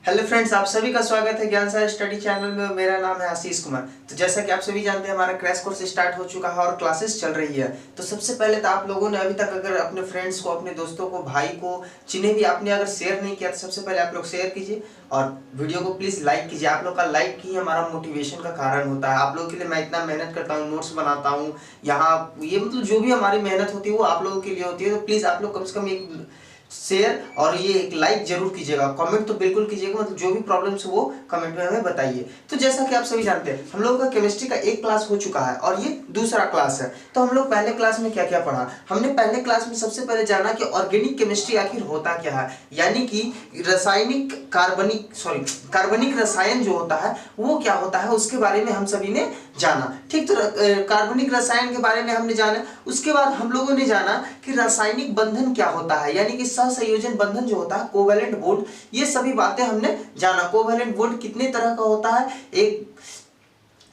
Hello friends, आप सभी का स्वागत है ज्ञान सागर स्टडी चैनल में। मेरा नाम है आशीष कुमार। तो जैसा कि आप सभी जानते हैं, हमारा क्रैश कोर्स स्टार्ट हो चुका है और क्लासेस चल रही है। तो सबसे पहले तो आप लोगों ने अभी तक अगर अपने फ्रेंड्स को, अपने दोस्तों को, भाई को, जिन्हें भी आपने अगर शेयर नहीं किया तो सबसे पहले आप लोग शेयर कीजिए और वीडियो को प्लीज़ लाइक कीजिए। आप लोग का लाइक ही हमारा मोटिवेशन का कारण होता है। आप लोगों के लिए मैं इतना मेहनत करता हूँ, नोट्स बनाता हूँ यहाँ, ये मतलब जो भी हमारी मेहनत होती है वो आप लोगों के लिए होती है। तो प्लीज़ आप लोग कम से कम एक शेयर और ये एक लाइक जरूर कीजिएगा। कमेंट तो बिल्कुल कीजिएगा, मतलब जो भी प्रॉब्लम्स हो वो कमेंट में हमें बताइए। तो जैसा कि आप सभी जानते हैं, हम लोगों का केमिस्ट्री का एक क्लास हो चुका है और ये दूसरा क्लास है। तो हम लोग पहले क्लास में क्या क्या पढ़ा? हमने पहले क्लास में सबसे पहले जाना कि ऑर्गेनिक केमिस्ट्री आखिर होता क्या है, यानी कि रासायनिक कार्बनिक रसायन जो होता है वो क्या होता है, उसके बारे में हम सभी ने जाना। ठीक, तो कार्बनिक रसायन के बारे में हमने जाना। उसके बाद हम लोगों ने जाना कि रासायनिक बंधन क्या होता है, यानी कि सहसंयोजन बंधन जो होता है, कोवैलेंट बॉन्ड, ये सभी बातें हमने जाना। कोवैलेंट बॉन्ड कितने तरह का होता है, एक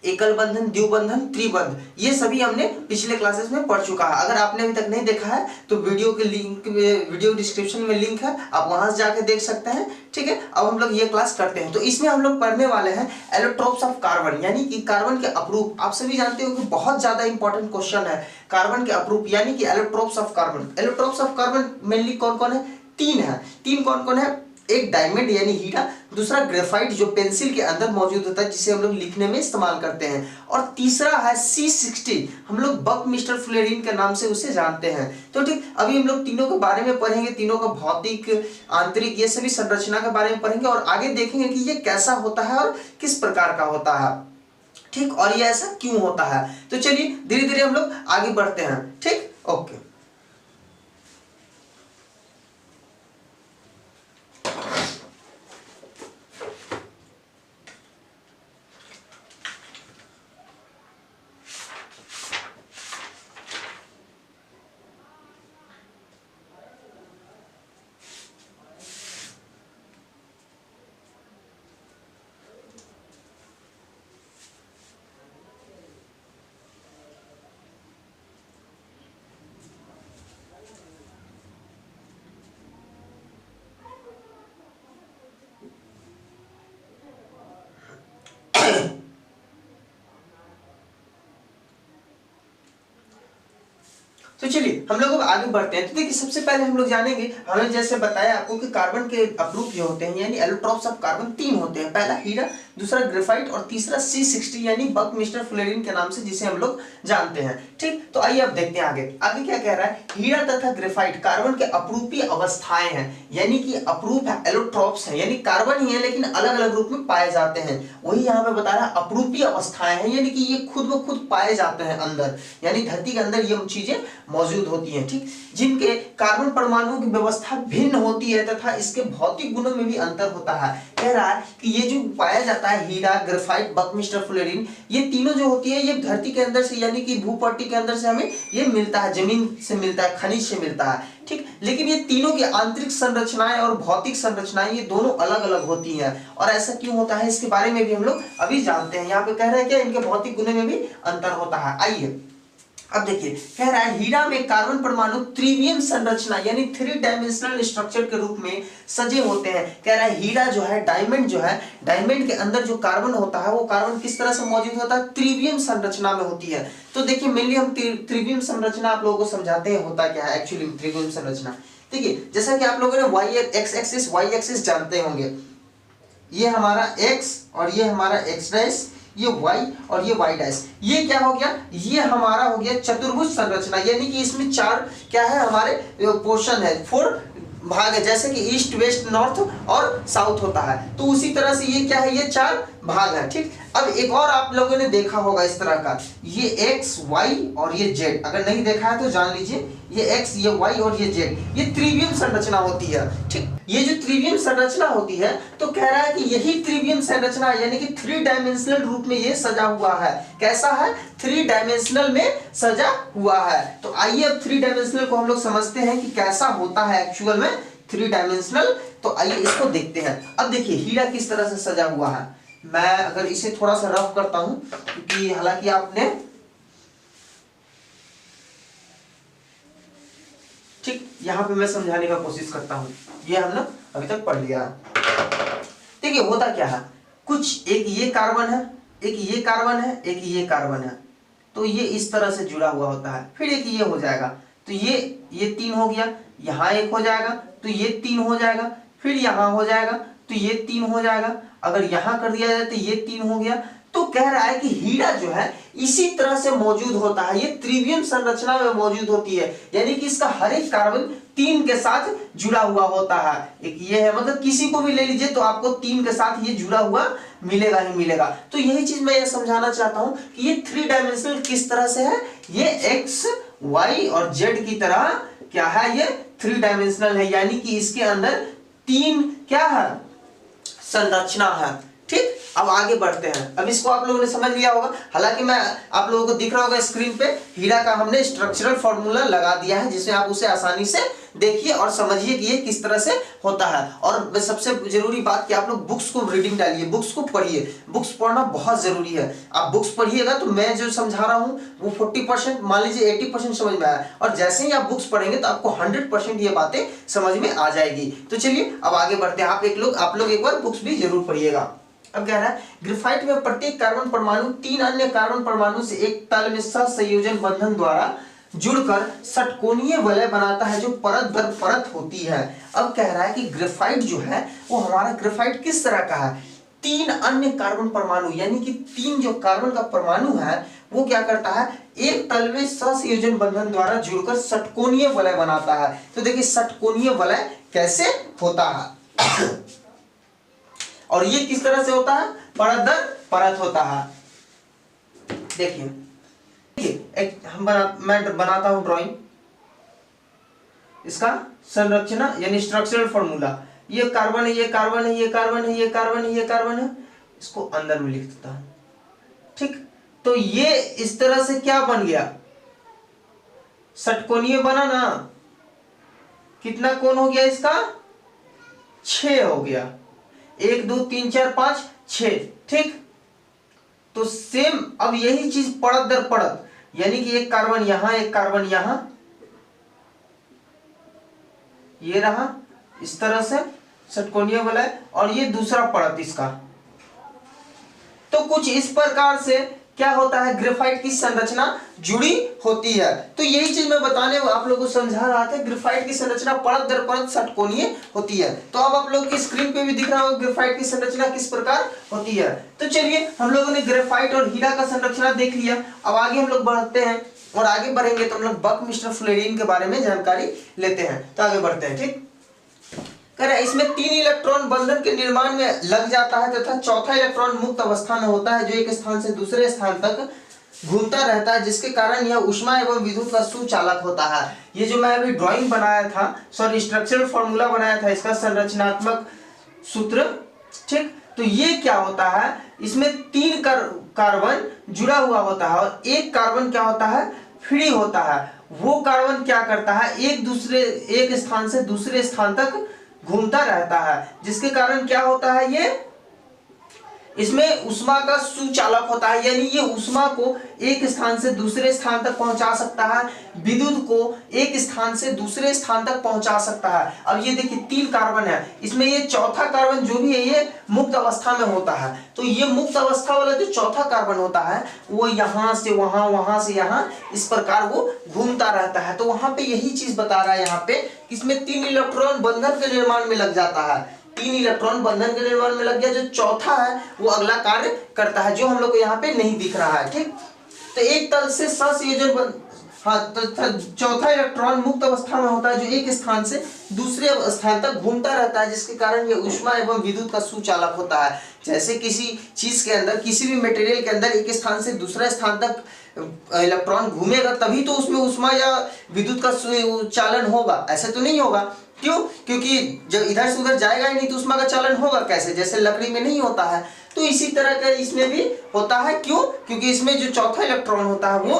एकल बंधन, द्विबंधन, त्रिबंध, ये सभी हमने पिछले क्लासेस में पढ़ चुका है। अगर आपने अभी तक नहीं देखा है तो वीडियो के लिंक में, वीडियो डिस्क्रिप्शन में लिंक है, आप वहां से जाके देख सकते हैं। ठीक है, अब हम लोग ये क्लास करते हैं। तो इसमें हम लोग पढ़ने वाले हैं एलोट्रोप्स ऑफ कार्बन, यानी कि कार्बन के अपरूप। आप सभी जानते हो कि बहुत ज्यादा इंपॉर्टेंट क्वेश्चन है कार्बन के अपरूप, यानी कि allotropes of carbon. Allotropes of carbon mainly कौन कौन है? तीन है। तीन कौन कौन है? एक डायमंड यानी हीरा, दूसरा ग्रेफाइट जो पेंसिल के अंदर मौजूद होता है जिसे हम लोग लिखने में इस्तेमाल करते हैं, और तीसरा है C60, हम लोग बकमिस्टर फ्लोरीन के नाम से उसे जानते हैं। तो ठीक, अभी हम लोग तीनों के बारे में पढ़ेंगे, तीनों का भौतिक, आंतरिक, ये सभी संरचना के बारे में पढ़ेंगे और आगे देखेंगे कि ये कैसा होता है और किस प्रकार का होता है। ठीक, और ये ऐसा क्यों होता है। तो चलिए धीरे धीरे हम लोग आगे बढ़ते हैं। ठीक, ओके। तो चलिए हम लोग अब आगे बढ़ते हैं। तो देखिए सबसे पहले हम लोग जानेंगे, हमें जैसे बताया आपको कि कार्बन के अपरूप जो होते हैं, यानी एलोट्रोप्स ऑफ कार्बन तीन होते हैं। पहला हीरा, दूसरा ग्रेफाइट और तीसरा C60 यानी बकमिस्टर फ्लोरीन के नाम से जिसे हम लोग जानते हैं। ठीक, तो आइए अब देखते हैं आगे। आगे क्या कह रहा है? हीरा तथा ग्रेफाइट कार्बन के अपरूपी अवस्थाएं हैं, यानी कि अपरूप है, एलोट्रोप्स है, यानी कार्बन ही है लेकिन अलग अलग रूप में पाए जाते हैं। वही यहाँ पे बता रहा है अपरूपी अवस्थाएं हैं, यानी कि ये खुद ब खुद पाए जाते हैं अंदर, यानी धरती के अंदर ये चीजें मौजूद होती हैं। ठीक, जिनके कार्बन परमाणुओं की व्यवस्था भिन्न होती है तथा इसके भौतिक गुणों में भी अंतर होता है। कह रहा है कि ये जो पाया जाता है हीरा, ग्रेफाइट, बकमिस्टर फ्लोरीन, ये तीनों जो होती है ये धरती के अंदर से, यानी कि भूपट्टी के अंदर से हमें ये मिलता है, जमीन से मिलता है, खनिज से मिलता है। ठीक, लेकिन ये तीनों की आंतरिक संरचनाएं और भौतिक संरचनाएं ये दोनों अलग अलग होती हैं। और ऐसा क्यों होता है इसके बारे में भी हम लोग अभी जानते हैं। यहाँ पे कह रहे हैं क्या इनके भौतिक गुणों में भी अंतर होता है। आइए अब देखिए, कह रहा है हीरा में कार्बन परमाणु त्रिविम संरचना यानी 3 डायमेंशनल स्ट्रक्चर के रूप में सजे होते हैं। कह रहा है हीरा जो है, डायमंड जो है, डायमंड के अंदर जो कार्बन होता है वो कार्बन किस तरह से मौजूद होता है? त्रिविम संरचना में होती है। तो देखिए मेनली हम त्रिविम संरचना आप लोगों को समझाते हैं होता क्या है एक्चुअली त्रिविम संरचना। देखिए जैसा कि आप लोगों ने वाई एक्सिस जानते होंगे, ये हमारा एक्स और ये हमारा एक्स डैश, ये y और ये y डैश, ये क्या हो गया? ये हमारा हो गया चतुर्भुज संरचना, यानी कि इसमें चार क्या है हमारे पोर्शन है, 4 भाग है, जैसे कि ईस्ट, वेस्ट, नॉर्थ और साउथ होता है। तो उसी तरह से ये क्या है? ये 4 भाग है। ठीक, अब एक और आप लोगों ने देखा होगा इस तरह का, ये x, y और ये z, अगर नहीं देखा है तो जान लीजिए, ये x, ये y और ये z, ये त्रिविम संरचना होती है। ठीक, ये जो त्रिविम संरचना होती है, तो कह रहा है कि यही त्रिविम संरचना यानी कि 3 डायमेंशनल रूप में ये सजा हुआ है। कैसा है? 3 डायमेंशनल में सजा हुआ है। तो आइए अब 3 डायमेंशनल को हम लोग समझते हैं कि कैसा होता है एक्चुअल में 3 डायमेंशनल। तो आइए इसको देखते हैं। अब देखिए हीरा किस तरह से सजा हुआ है। मैं अगर इसे थोड़ा सा रफ करता हूं, क्योंकि हालांकि आपने ठीक, यहां पे मैं समझाने का कोशिश करता हूं, ये हमने अभी तक पढ़ लिया। ठीक देखिए होता क्या है, कुछ एक ये कार्बन है, एक ये कार्बन है, एक ये कार्बन है, तो ये इस तरह से जुड़ा हुआ होता है। फिर एक ये हो जाएगा, तो ये 3 हो गया, यहाँ एक हो जाएगा तो ये 3 हो जाएगा, फिर यहाँ हो जाएगा तो ये 3 हो जाएगा, अगर यहाँ कर दिया जाए तो ये 3 हो गया। तो कह रहा है कि हीरा जो है इसी तरह से मौजूद होता है, ये त्रिविम संरचना में मौजूद होती है, यानी कि इसका हर एक कार्बन 3 के साथ जुड़ा हुआ होता है। एक ये है, मतलब किसी को भी ले लीजिए तो आपको 3 के साथ ये जुड़ा हुआ मिलेगा ही मिलेगा। तो यही चीज मैं ये समझाना चाहता हूं कि ये 3 डायमेंशनल किस तरह से है, ये एक्स वाई और जेड की तरह क्या है, ये 3 डायमेंशनल है, यानी कि इसके अंदर 3 क्या है, संरचना है। ठीक, अब आगे बढ़ते हैं। अब इसको आप लोगों ने समझ लिया होगा, हालांकि मैं आप लोगों को दिख रहा होगा स्क्रीन पे हीरा का हमने स्ट्रक्चरल फॉर्मूला लगा दिया है, जिसमें आप उसे आसानी से देखिए और समझिए कि ये किस तरह से होता है। और सबसे जरूरी बात कि आप लोग बुक्स को रीडिंग डालिए, बुक्स को पढ़िए, बुक्स पढ़ना बहुत जरूरी है। आप बुक्स पढ़िएगा तो मैं जो समझा रहा हूँ वो 40%, मान लीजिए 80% समझ में आया, और जैसे ही आप बुक्स पढ़ेंगे तो आपको 100% ये बातें समझ में आ जाएगी। तो चलिए अब आगे बढ़ते हैं। आप लोग एक बार बुक्स भी जरूर पढ़िएगा। अब कह रहा है ग्रेफाइट में प्रत्येक कार्बन परमाणु 3 अन्य कार्बन परमाणु से एक तल में सहसंयोजन बंधन द्वारा जुड़कर षटकोणीय वलय बनाता है, जो परत दर परत होती है। अब कह रहा है कि ग्रेफाइट जो है वो हमारा ग्रेफाइट किस तरह का है, 3 अन्य कार्बन परमाणु, यानी कि 3 जो कार्बन का परमाणु है वो क्या करता है, एक तल में सहसंयोजन बंधन द्वारा जुड़कर षटकोणीय वलय बनाता है। तो देखिए षटकोणीय वलय कैसे होता है और ये किस तरह से होता है, परत दर परत होता है। देखिए मैं बनाता हूं ड्राइंग, इसका संरचना यानी स्ट्रक्चरल फॉर्मूला, ये कार्बन है, ये कार्बन है, ये कार्बन है, ये कार्बन है, ये कार्बन है, इसको अंदर में लिख देता हूं। ठीक, तो ये इस तरह से क्या बन गया, षटकोणीय बना ना, कितना कोण हो गया इसका, 6 हो गया, 1 2 3 4 5 6। ठीक, तो सेम अब यही चीज परत दर परत, यानी कि एक कार्बन यहां, एक कार्बन यहां, ये रहा इस तरह से षटकोणीय वलय, और ये दूसरा परत इसका। तो कुछ इस प्रकार से क्या होता है, ग्रेफाइट की संरचना जुड़ी होती है। तो यही चीज मैं बताने आप लोगों को समझा रहा था, ग्रेफाइट की संरचना परत दर परत षटकोणीय होती है। तो अब आप लोग की स्क्रीन पे भी दिख रहा होगा ग्रेफाइट की संरचना किस प्रकार होती है। तो चलिए हम लोगों ने ग्रेफाइट और हीरा का संरचना देख लिया, अब आगे हम लोग बढ़ते हैं, और आगे बढ़ेंगे तो हम लोग बकमिस्टर फ्लोरीन के बारे में जानकारी लेते हैं। तो आगे बढ़ते हैं। ठीक, कह रहा है इसमें 3 इलेक्ट्रॉन बंधन के निर्माण में लग जाता है तथा चौथा इलेक्ट्रॉन मुक्त अवस्था में होता है, जो एक स्थान से दूसरे स्थान तक घूमता रहता है, जिसके कारण यह ऊष्मा एवं विद्युत का सुचालक होता है। ये जो मैं अभी ड्राइंग बनाया था, सॉरी स्ट्रक्चरल फॉर्मूला बनाया था, इसका संरचनात्मक सूत्र। ठीक, तो ये क्या होता है, इसमें 3 कार्बन जुड़ा हुआ होता है और एक कार्बन क्या होता है, फ्री होता है। वो कार्बन क्या करता है, एक स्थान से दूसरे स्थान तक घूमता रहता है, जिसके कारण क्या होता है, ये इसमें ऊष्मा का सुचालक होता है, यानी ये ऊष्मा को एक स्थान से दूसरे स्थान तक पहुंचा सकता है, विद्युत को एक स्थान से दूसरे स्थान तक पहुंचा सकता है। अब ये देखिए 3 कार्बन है, इसमें ये चौथा कार्बन जो भी है ये मुक्त अवस्था में होता है। तो ये मुक्त अवस्था वाला जो चौथा कार्बन होता है वो यहां से वहां, वहां से यहां, इस प्रकार वो घूमता रहता है। तो वहां पे यही चीज बता रहा है यहाँ पे, इसमें 3 इलेक्ट्रॉन बंधन के निर्माण में लग जाता है, 3 इलेक्ट्रॉन बंधन के निर्माण में लग गया, जो चौथा है वो अगला कार्य करता है, जो हम लोग को यहाँ पे नहीं दिख रहा है। ठीक, तो एक तल से सहसंयोजन चौथा इलेक्ट्रॉन मुक्त अवस्था में होता है, जो एक स्थान से दूसरे स्थान तक घूमता रहता है, जिसके कारण ये ऊष्मा एवं विद्युत का सुचालक होता है। जैसे किसी चीज के अंदर, किसी भी मटेरियल के अंदर एक स्थान से दूसरे स्थान तक इलेक्ट्रॉन घूमेगा, तभी तो उसमें ऊष्मा या विद्युत का चालन होगा, ऐसे तो नहीं होगा। क्यों? क्योंकि जब इधर से उधर जाएगा ही नहीं तो ऊष्मा का चालन होगा कैसे, जैसे लकड़ी में नहीं होता है। तो इसी तरह का इसमें भी होता है। क्यों? क्योंकि इसमें जो चौथा इलेक्ट्रॉन होता है, वो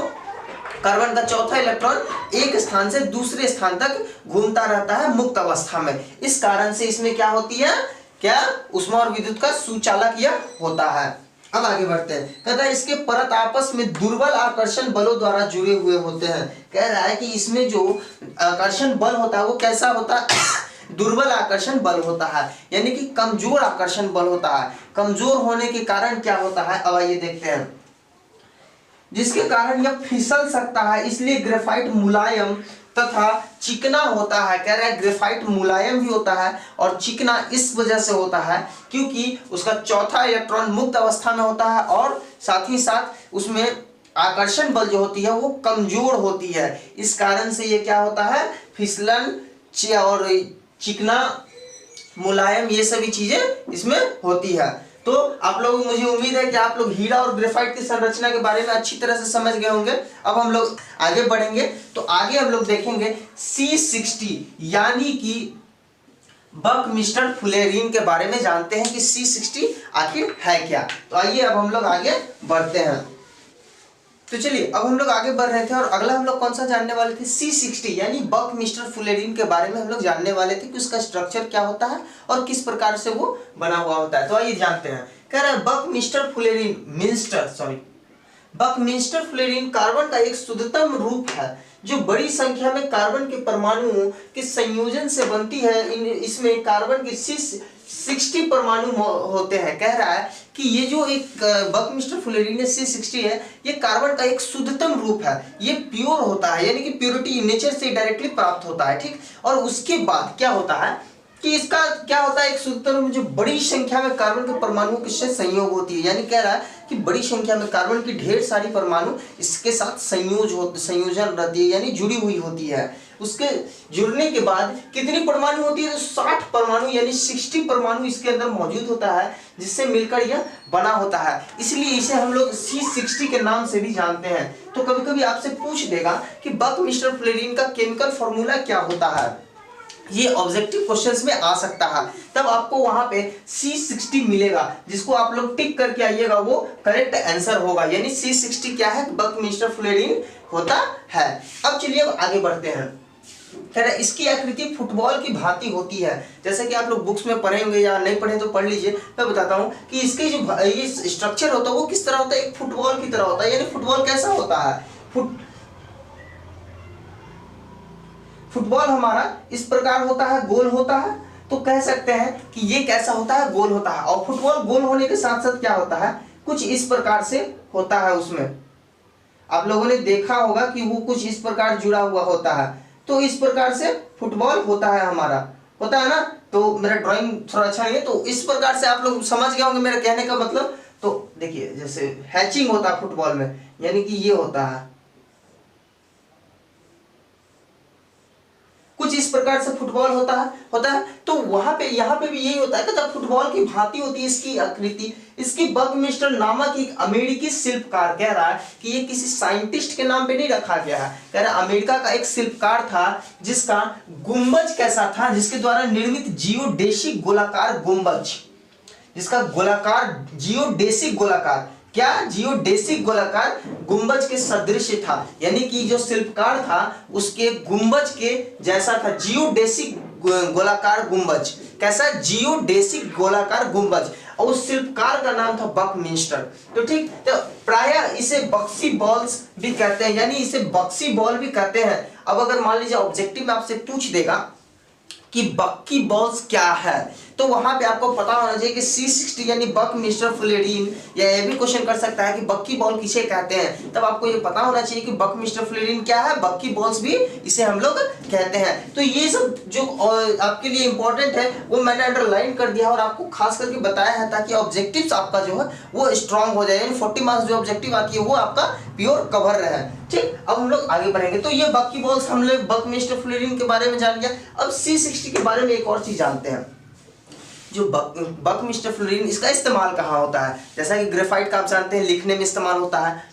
कार्बन का चौथा इलेक्ट्रॉन एक स्थान से दूसरे स्थान तक घूमता रहता है मुक्त अवस्था में। इस कारण से इसमें क्या होती है, क्या ऊष्मा और विद्युत का सुचालक यह होता है। अब आगे बढ़ते हैं। कहता है इसके परत आपस में दुर्बल आकर्षण बलों द्वारा जुड़े हुए होते हैं। कह रहा है कि इसमें जो आकर्षण बल होता है वो कैसा होता है दुर्बल आकर्षण बल होता है, यानी कि कमजोर आकर्षण बल होता है। कमजोर होने के कारण क्या होता है, अब आइए देखते हैं, जिसके कारण यह फिसल सकता है, इसलिए ग्रेफाइट मुलायम तथा चिकना होता है। कह रहा है ग्रेफाइट मुलायम भी होता है और चिकना इस वजह से होता है क्योंकि उसका चौथा इलेक्ट्रॉन मुक्त अवस्था में होता है और साथ ही साथ उसमें आकर्षण बल जो होती है वो कमजोर होती है। इस कारण से ये क्या होता है, फिसलन और चिकना, मुलायम, ये सभी चीजें इसमें होती है। तो आप लोग, मुझे उम्मीद है कि आप लोग हीरा और ग्रेफाइट की संरचना के बारे में अच्छी तरह से समझ गए होंगे। अब हम लोग आगे बढ़ेंगे, तो आगे हम लोग देखेंगे C60 यानी कि बकमिस्टर फुलेरीन के बारे में जानते हैं कि C60 आखिर है क्या। तो आइए अब हम लोग आगे बढ़ते हैं। तो चलिए अब हम लोग आगे बढ़ रहे थे और अगला हम लोग कौन सा जानने वाले थे, C60 यानी बकमिस्टर फुलेरीन के बारे में हम लोग जानने वाले थे कि उसका स्ट्रक्चर क्या होता है और किस प्रकार से वो बना हुआ होता है। तो आइए जानते हैं। कह रहा है बकमिस्टर फुलेरीन कार्बन का एक शुद्धतम रूप है जो बड़ी संख्या में कार्बन के परमाणुओं के संयोजन से बनती है। इसमें कार्बन के 60 परमाणु होते हैं। कह रहा है कि ये जो एक बकमिस्टर फुलेरीन C60 है, ये कार्बन का एक शुद्धतम रूप है, ये प्योर होता है, यानी कि प्योरिटी नेचर से डायरेक्टली प्राप्त होता है, ठीक। और उसके बाद क्या होता है कि इसका क्या होता है, एक शुद्धतम रूप जो बड़ी संख्या में कार्बन के परमाणुओं के साथ संयोग होती है, यानी कह रहा है कि बड़ी संख्या में कार्बन की ढेर सारी परमाणु इसके साथ संयोजन रहती है, यानी जुड़ी हुई होती है। उसके जुड़ने के बाद कितनी परमाणु होती है, तो 60 परमाणु यानी 60 परमाणु इसके अंदर मौजूद होता है, जिससे मिलकर यह बना होता है। इसलिए इसे हम लोग C60 के नाम से भी जानते हैं। तो कभी कभी आपसे पूछ देगा कि बकमिस्टर फुलेरीन का केमिकल फॉर्मूला क्या होता है, ये ऑब्जेक्टिव क्वेश्चंस में आ सकता है, तब आपको वहां पे C60 मिलेगा, जिसको आप लोग टिक करके आइएगा, वो करेक्ट आंसर होगा। यानी C60 क्या है, बकमिस्टर फुलेरीन होता है। अब चलिए अब आगे बढ़ते हैं। कह रहा है इसकी आकृति फुटबॉल की भांति होती है। जैसे कि आप लोग बुक्स में पढ़ेंगे या नहीं पढ़े तो पढ़ लीजिए, मैं बताता हूँ कि इसके जो ये स्ट्रक्चर होता है वो किस तरह होता है, एक फुटबॉल की तरह होता है। यानी फुटबॉल कैसा होता है, फुटबॉल हमारा इस प्रकार होता है, गोल होता है। तो कह सकते हैं कि ये कैसा होता है, गोल होता है। और फुटबॉल गोल होने के साथ साथ क्या होता है, कुछ इस प्रकार से होता है। उसमें आप लोगों ने देखा होगा कि वो कुछ इस प्रकार जुड़ा हुआ होता है। तो इस प्रकार से फुटबॉल होता है हमारा, होता है ना। तो मेरा ड्राइंग थोड़ा अच्छा नहीं है, तो इस प्रकार से आप लोग समझ गए होंगे मेरा कहने का मतलब। तो देखिए जैसे हैचिंग होता है फुटबॉल में, यानी कि ये होता है, कुछ इस प्रकार से फुटबॉल होता है। तो वहां पे यहाँ पे भी यही होता है कि जब फुटबॉल की भांति होती है इसकी आकृति। इसकी बकमिस्टर नामक एक अमेरिकी शिल्पकार, कह रहा है कि ये किसी साइंटिस्ट के नाम पे नहीं रखा गया है, कह रहा है अमेरिका का एक शिल्पकार था जिसका गुंबज कैसा था, जिसके द्वारा निर्मित जियोडेसिक गोलाकार गुंबज, जिसका गोलाकार जियोडेसिक गोलाकार, क्या जियोडेसिक गोलाकार गुंबज के सदृश था। यानी कि जो शिल्पकार था उसके गुंबज के जैसा था, जियोडेसिक गोलाकार गुंबज। कैसा, जियोडेसिक गोलाकार गुंबज। और उस शिल्पकार का नाम था बकमिस्टर। तो ठीक, तो प्रायः इसे बक्सी बॉल्स भी कहते हैं, यानी इसे बक्सी बॉल भी कहते हैं। अब अगर मान लीजिए ऑब्जेक्टिव में आपसे पूछ देगा कि बक्की बॉल्स क्या है, तो वहां पे आपको पता होना चाहिए कि C60 यानी बकमिस्टर फुलेरीन, या ये भी क्वेश्चन कर सकता है कि बक्की बॉल किसे कहते हैं, तब आपको ये पता होना चाहिए कि बकमिस्टर फुलेरीन क्या है, बक्की बॉल्स भी इसे हम लोग कहते हैं। तो ये सब जो आपके लिए इंपॉर्टेंट है वो मैंने अंडरलाइन कर दिया और आपको खास करके बताया है, ताकि ऑब्जेक्टिव्स आपका जो है वो स्ट्रांग हो जाए, यानी 40 मार्क्स जो ऑब्जेक्टिव आती है वो आपका प्योर कवर रहे। ठीक, अब हम लोग आगे बढ़ेंगे। तो ये बक्की बॉल्स हम लोग बकमिस्टर फुलेरीन के बारे में जान लिया। अब C60 के बारे में एक और चीज जानते हैं, जो बकमिस्टर फुलेरीन, इसका इस्तेमाल कहाँ होता है। जैसा कि ग्रेफाइट का आप जानते हैं लिखने में इस्तेमाल होता है,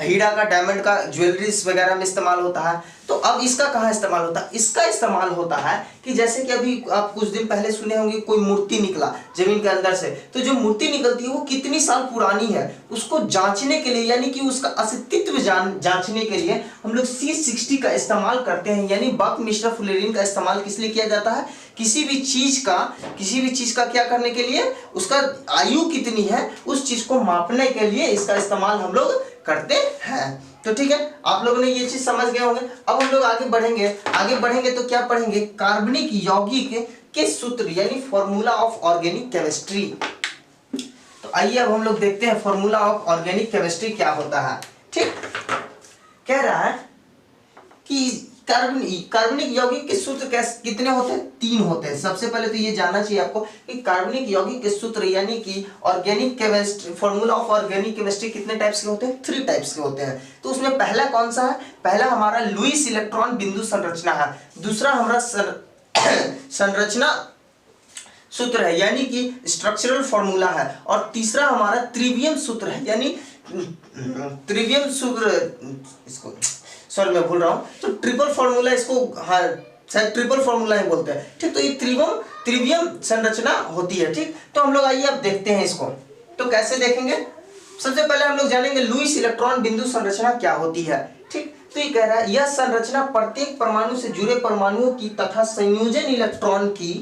हीरा का, डायमंड का ज्वेलरीज वगैरह में इस्तेमाल होता है। तो अब इसका कहाँ इस्तेमाल होता है, इसका इस्तेमाल होता है कि जैसे कि अभी आप कुछ दिन पहले सुने होंगे कोई मूर्ति निकला जमीन के अंदर से, तो जो मूर्ति निकलती है वो कितनी साल पुरानी है उसको जांचने के लिए, यानी कि उसका अस्तित्व जांचने के लिए हम लोग C60 का इस्तेमाल करते हैं। यानी बकमिस्टर फुलेरीन का इस्तेमाल किस लिए किया जाता है, किसी भी चीज का क्या करने के लिए, उसका आयु कितनी है उस चीज को मापने के लिए इसका इस्तेमाल हम लोग करते हैं। तो ठीक है, आप लोगों ने ये चीज समझ गए होंगे। अब हम लोग आगे बढ़ेंगे तो क्या पढ़ेंगे, कार्बनिक यौगिक के सूत्र यानी फॉर्मूला ऑफ ऑर्गेनिक केमिस्ट्री। तो आइए अब हम लोग देखते हैं फॉर्मूला ऑफ ऑर्गेनिक केमिस्ट्री क्या होता है। ठीक, कह रहा है कि कार्बनिक यौगिक के सूत्र कितने होते हैं, 3 होते हैं। सबसे पहले तो ये जानना चाहिए आपको कि कार्बनिक यौगिक के सूत्र यानी कि organic chemistry, formula of organic chemistry कितने टाइप्स के होते हैं, 3 टाइप्स के होते हैं। तो उसमें पहला कौन सा है, पहला हमारा लुईस इलेक्ट्रॉन बिंदु संरचना है, दूसरा हमारा संरचना सूत्र है यानी कि स्ट्रक्चरल फॉर्मूला है, और तीसरा हमारा त्रिवियम सूत्र है यानी त्रिवियम सूत्र, इसको सॉरी मैं भूल रहा हूं, तो ट्रिपल फॉर्मूला इसको, हाँ शायद ट्रिपल फॉर्मूला ही बोलते हैं। ठीक, तो ये त्रिवियम संरचना होती है। ठीक, तो हम लोग आइए अब देखते हैं इसको। तो कैसे देखेंगे, सबसे पहले हम लोग जानेंगे लुईस इलेक्ट्रॉन बिंदु संरचना क्या होती है। ठीक, तो ये कह रहा है यह संरचना प्रत्येक परमाणु से जुड़े परमाणुओं की तथा संयोजन इलेक्ट्रॉन की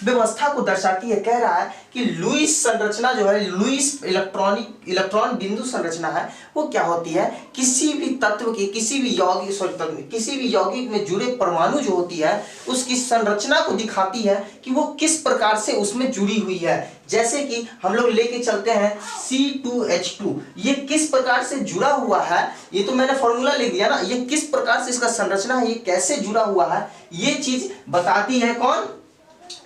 व्यवस्था को दर्शाती है। कह रहा है कि लुईस संरचना जो है, लुईस इलेक्ट्रॉन बिंदु संरचना है, वो क्या होती है, किसी भी तत्व की, किसी भी यौगिक में जुड़े परमाणु जो होती है उसकी संरचना को दिखाती है कि वो किस प्रकार से उसमें जुड़ी हुई है। जैसे कि हम लोग लेके चलते हैं C2H2, ये किस प्रकार से जुड़ा हुआ है, ये तो मैंने फॉर्मूला लिख दिया ना, ये किस प्रकार से इसका संरचना है, ये कैसे जुड़ा हुआ है, ये चीज बताती है कौन,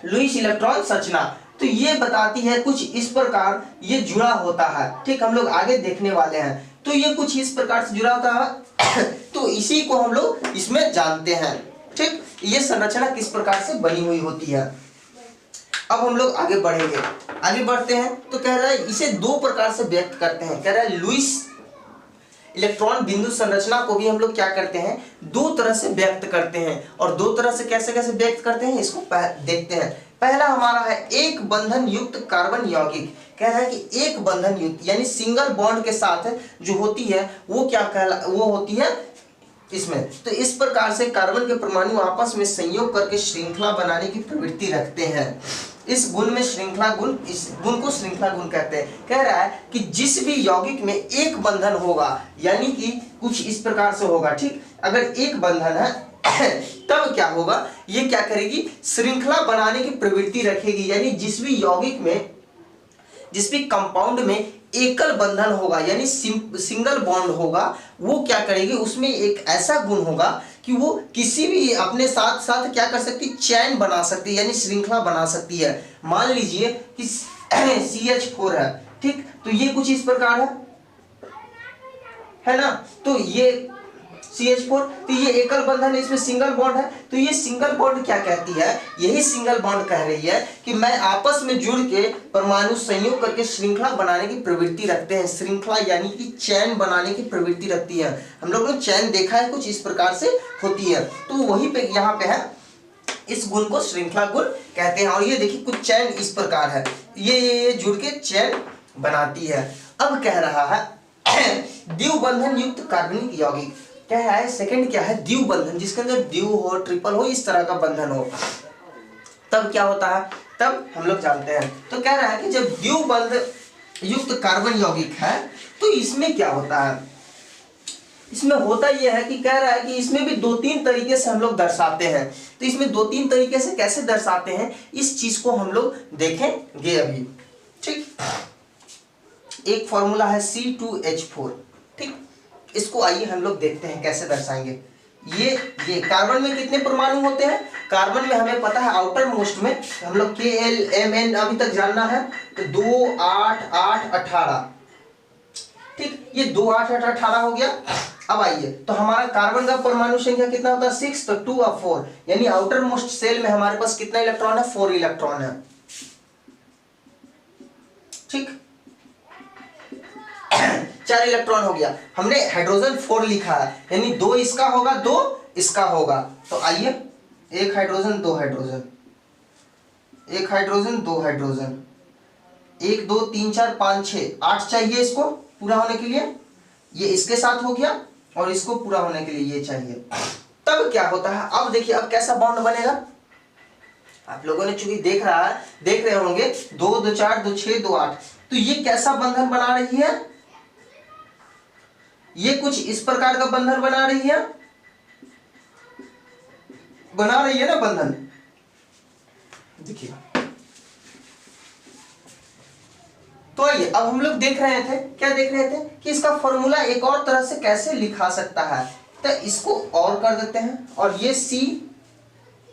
लुईस इलेक्ट्रॉन संरचना। तो ये बताती है कुछ इस प्रकार ये जुड़ा होता है। ठीक, हम लोग आगे देखने वाले हैं। तो ये कुछ इस प्रकार से जुड़ा होता है तो इसी को हम लोग इसमें जानते हैं। ठीक, ये संरचना किस प्रकार से बनी हुई होती है। अब हम लोग आगे बढ़ते हैं। तो कह रहा है इसे 2 प्रकार से व्यक्त करते हैं। कह रहा है लुईस इलेक्ट्रॉन बिंदु संरचना को भी हम लोग क्या करते हैं, 2 तरह से व्यक्त करते हैं। और 2 तरह से कैसे कैसे व्यक्त करते हैं इसको देखते हैं। पहला हमारा है एक बंधन युक्त कार्बन यौगिक। कह रहा है कि एक बंधन युक्त यानी सिंगल बॉन्ड के साथ जो होती है वो वो होती है इसमें। तो इस प्रकार से कार्बन के परमाणु आपस में संयोग करके श्रृंखला बनाने की प्रवृत्ति रखते हैं। इस गुण में श्रृंखला गुण, इस गुण को श्रृंखला गुण कहते हैं। कह रहा है कि जिस भी यौगिक में एक बंधन होगा यानी कि कुछ इस प्रकार से होगा। ठीक, अगर एक बंधन है तब क्या होगा, ये क्या करेगी, श्रृंखला बनाने की प्रवृत्ति रखेगी। यानी जिस भी यौगिक में, जिस भी कंपाउंड में एकल बंधन होगा यानी सिंगल बॉन्ड होगा, वो क्या करेगी, उसमें एक ऐसा गुण होगा कि वो किसी भी अपने साथ साथ क्या कर सकती, चैन बना सकती है यानी श्रृंखला बना सकती है। मान लीजिए कि CH4 है। ठीक, तो ये कुछ इस प्रकार है ना, तो ये CH4, तो ये एकल बंधन है, इसमें सिंगल बॉन्ड है। तो ये सिंगल बॉन्ड क्या कहती है, यही सिंगल बॉन्ड कह रही है कि मैं आपस में जुड़ के परमाणु संयोग करके श्रृंखला बनाने की प्रवृत्ति रखते हैं। श्रृंखला यानी कि चैन बनाने की प्रवृत्ति रखती है। हम लोगों ने चैन देखा है, कुछ इस प्रकार से होती है। तो वही पे यहाँ पे है, इस गुण को श्रृंखला गुण कहते हैं। और ये देखिए कुछ चैन इस प्रकार है, ये जुड़ के चैन बनाती है। अब कह रहा है द्विबंधन युक्त कार्बनिक यौगिक। क्या है, सेकंड क्या है, द्विबंधन, जिसके अंदर द्वि हो, ट्रिपल हो, इस तरह का बंधन हो, तब क्या होता है, तब हम लोग जानते हैं। तो कह रहा है कि जब द्विबंध युक्त कार्बन यौगिक है तो इसमें क्या होता है, इसमें होता यह है कि कह रहा है कि इसमें भी 2-3 तरीके से हम लोग दर्शाते हैं। तो इसमें 2-3 तरीके से कैसे दर्शाते हैं, इस चीज को हम लोग देखेंगे अभी। ठीक, एक फॉर्मूला है C2H4। ठीक, इसको आइए हम लोग देखते हैं कैसे दर्शाएंगे। ये कार्बन में कितने परमाणु होते हैं, कार्बन में हमें पता है आउटर मोस्ट में हम लोग KLMN अभी तक जानना है, तो 2 8 8 18। ठीक, ये 2 8 8 18 हो गया। अब आइए, तो हमारा कार्बन का परमाणु संख्या कितना होता है, 6, तो 2 और 4 यानी आउटर मोस्ट सेल में हमारे पास कितना इलेक्ट्रॉन है, 4 इलेक्ट्रॉन है। ठीक, 4 इलेक्ट्रॉन हो गया। हमने हाइड्रोजन 4 लिखा है यानी 2 इसका होगा, 2 इसका होगा। तो आइए, 1 हाइड्रोजन 2 हाइड्रोजन, 1 हाइड्रोजन 2 हाइड्रोजन, 1 2 3 4 5 6 8 चाहिए इसको पूरा होने के लिए। ये इसके साथ हो गया और इसको पूरा होने के लिए ये चाहिए। तब क्या होता है, अब देखिए अब कैसा बॉन्ड बनेगा। आप लोगों ने चूंकि देख रहे होंगे 2 2 4 2 6 2 8, तो ये कैसा बंधन बना रही है, ये कुछ इस प्रकार का बंधन बना रही है ना बंधन, देखिए। तो आइए अब हम लोग देख रहे थे, क्या देख रहे थे कि इसका फॉर्मूला एक और तरह से कैसे लिखा सकता है। तो इसको और कर देते हैं, और ये C,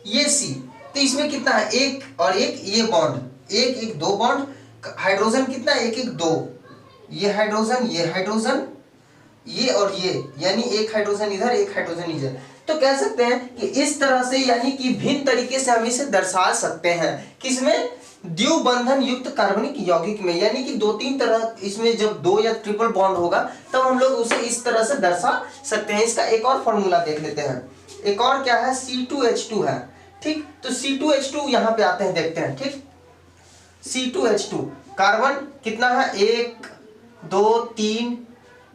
ये C, तो इसमें कितना है, एक और एक, ये बॉन्ड, एक एक दो बॉन्ड, हाइड्रोजन कितना, एक एक दो, ये हाइड्रोजन, ये हाइड्रोजन, ये और ये, यानी एक हाइड्रोजन इधर, एक हाइड्रोजन इधर। तो कह सकते हैं कि इस तरह से, यानी कि भिन्न तरीके से हम इसे दर्शा सकते हैं, किसमें, द्विबंधन युक्त कार्बनिक यौगिक में, यानी कि दो तीन तरह, इसमें जब दो या ट्रिपल बॉन्ड होगा तब हम लोग उसे इस तरह से दर्शा सकते हैं। इसका एक और फॉर्मूला देख लेते हैं, एक और क्या है, C2H2 है, ठीक। तो C2H2 यहाँ पे आते हैं, देखते हैं, ठीक। C2H2 कार्बन कितना है, 1 2 3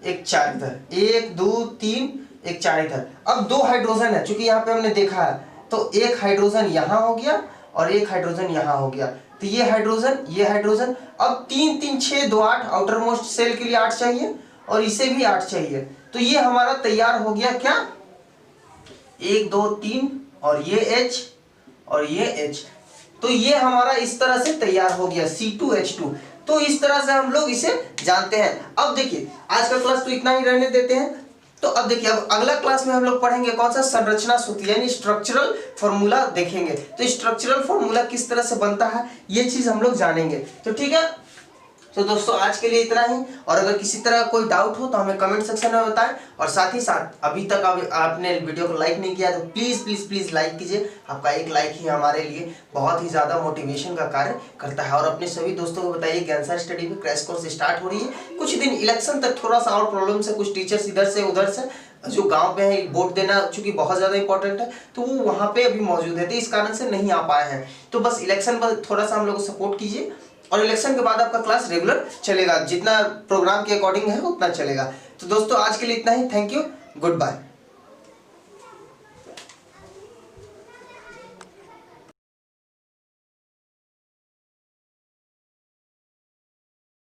1 4 इधर, 1 2 3 1 4 इधर। अब दो हाइड्रोजन है, चूंकि यहाँ पे हमने देखा है, तो एक हाइड्रोजन यहाँ हो गया और एक हाइड्रोजन यहाँ हो गया, तो ये हाइड्रोजन, ये हाइड्रोजन। अब 3 3 6 2 8, आउटर मोस्ट सेल के लिए 8 चाहिए और इसे भी 8 चाहिए, तो ये हमारा तैयार हो गया क्या, 1 2 3 और ये H और ये H, तो ये हमारा इस तरह से तैयार हो गया C2H2। तो इस तरह से हम लोग इसे जानते हैं। अब देखिए आज का क्लास तो इतना ही रहने देते हैं। तो अब देखिए, अब अगला क्लास में हम लोग पढ़ेंगे कौन सा, संरचना सूत्र यानी स्ट्रक्चरल फॉर्मूला देखेंगे। तो स्ट्रक्चरल फॉर्मूला किस तरह से बनता है ये चीज हम लोग जानेंगे। तो ठीक है, तो दोस्तों आज के लिए इतना ही, और अगर किसी तरह कोई डाउट हो तो हमें कमेंट सेक्शन में बताएं, और साथ ही साथ अभी तक आपने वीडियो को लाइक नहीं किया तो प्लीज प्लीज प्लीज लाइक कीजिए। आपका एक लाइक ही हमारे लिए बहुत ही ज्यादा मोटिवेशन का कार्य करता है। और अपने सभी दोस्तों को बताइए ज्ञानसार स्टडी में क्रैश कोर्स स्टार्ट हो रही है। कुछ दिन इलेक्शन तक थोड़ा सा और प्रॉब्लम से, कुछ टीचर्स इधर से उधर से जो गांव पे है, वोट देना चूंकि बहुत ज्यादा इंपॉर्टेंट है, तो वो वहां पे अभी मौजूद है, तो इस कारण से नहीं आ पाए हैं। तो बस इलेक्शन पर थोड़ा सा हम लोग को सपोर्ट कीजिए, और इलेक्शन के बाद आपका क्लास रेगुलर चलेगा, जितना प्रोग्राम के अकॉर्डिंग है उतना चलेगा। तो दोस्तों आज के लिए इतना ही, थैंक यू, गुड बाय।